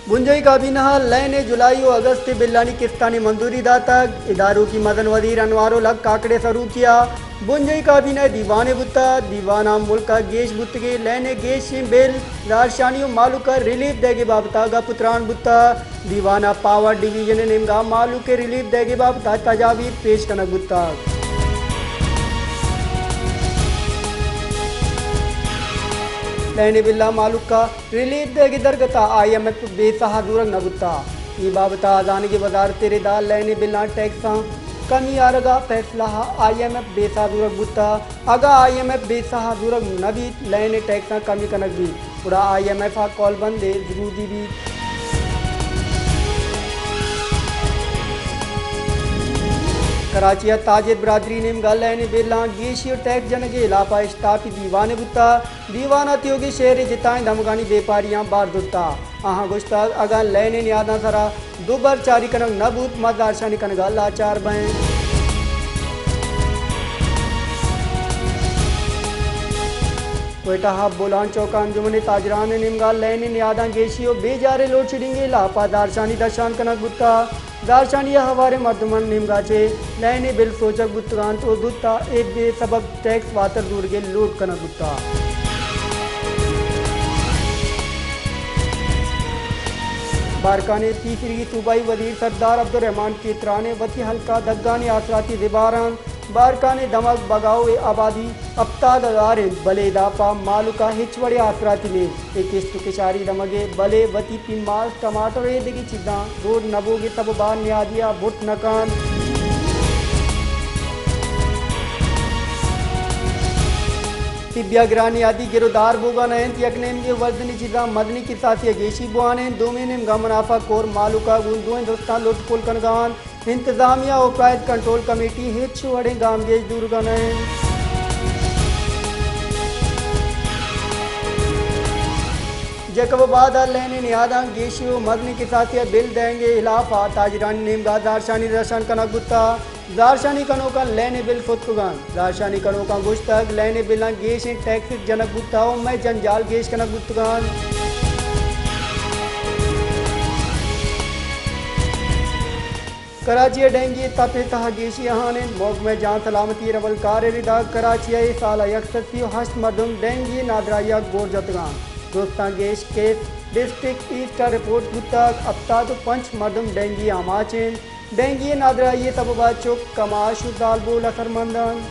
बुंजई काबीना लैने जुलाई और अगस्त बिल्लानी किस्तानी मंजूरी दाता इदारों की मदन वजीर अनवारो लग काकड़े शुरू किया। बुंजई काबीना दीवाने बुत्ता दीवाना मुल्क गेश बुत के लैने गेश बिल राजशानियों मालू का रिलीफ देगे बाबता गा पुत्रान बुत्ता दीवाना पावर डिवीजन निमगा मालू के रिलीफ देगे बाबता तजावीज पेश कनक बुत्ता। लैने बिल्ला मालूक का रिलीफ देगी दरगता IMF बेसहा दूरग नगुत्ता ये बाबता आजानी की वजारत रिदा लैने बिल्ला टैक्स कमी आरगा फैसला IMF बेसहा दूरग बुत्ता अगा IMF बेसहा दूरग नबी लैने टैक्स कमी कनक भी पूरा IMF कॉल बंदे जरूरी भी। कराची ताजिर बरादरी ने गालैने बेला गेशी और टैक्स जन के इलाफा इश्ताफी दीवाने बुत्ता दीवाना त्योगी शहर जिताएं धमगानी व्यापारियां बार दुत्ता आहा गुश्ता अगा लैने नियादा सरा दोबार चारी कनक नबूत मदारशानी कनगा लाचार बहें। कोयटा हब बोलान चौका अंजुमन ताजरान निमगा लैने नियादा गेशी और बेजारे लोड शेडिंग लापा दारशानी दशान कनक बुत्ता दारशानिया हवारे मर्दमन निमगाचे लैने बिल सोचक बुत्तगान तो दुत्ता एक बे सबब टैक्स वातर दूर के लोड कनक बुत्ता। बारकाने तीसरी सूबाई वजीर सरदार अब्दुर्रहमान की तराने वती हल्का दग्गानी आसराती दिबारान बारकाने दमक बगाओ आबादी अब्ताद बले दापा मालूका हिचवड़े आसराती में एक किशारी दमगे बले वती पिमास टमाटर दिगी चिदा रोड नबोगे तब बार न्यादिया बुट नकान तिब्या गिरानी आदि गिरोदार बोगा नयन यकनेम के वर्दनी चिदा मदनी की साथी गेशी बुआने दो महीने में मुनाफा कोर मालूका गुंदो हिंदुस्तान लुटपुल कनगान इंतजामिया और प्राइज कंट्रोल कमेटी हिच वड़े गाम गेज दुर्गन जकब बाद लैने नियादा गेशियो मदनी के साथ बिल देंगे इलाफा ताजरानी नेमगा दारशानी रशन कनक गुत्ता दारशानी कनो का लैने बिल खुदकुगान दारशानी कनो का गुश्तक लैने बिल गेश टैक्स जनक गुत्ता मैं जंजाल गेश कनक गुत्तगान कराची डेंगी तपे तह गेशी हाने मोग में जान सलामती रवल कार रिदा कराची साल यकसती हस्त मरदम डेंगी नादराया गोर जतगान दोस्तान गेश के डिस्ट्रिक्ट ईस्ट रिपोर्ट बुतक अब्ताद पंच मरदम डेंगी आमाचेन डेंगी नादराई तब चुक कमाश दाल बोल असरमंदन।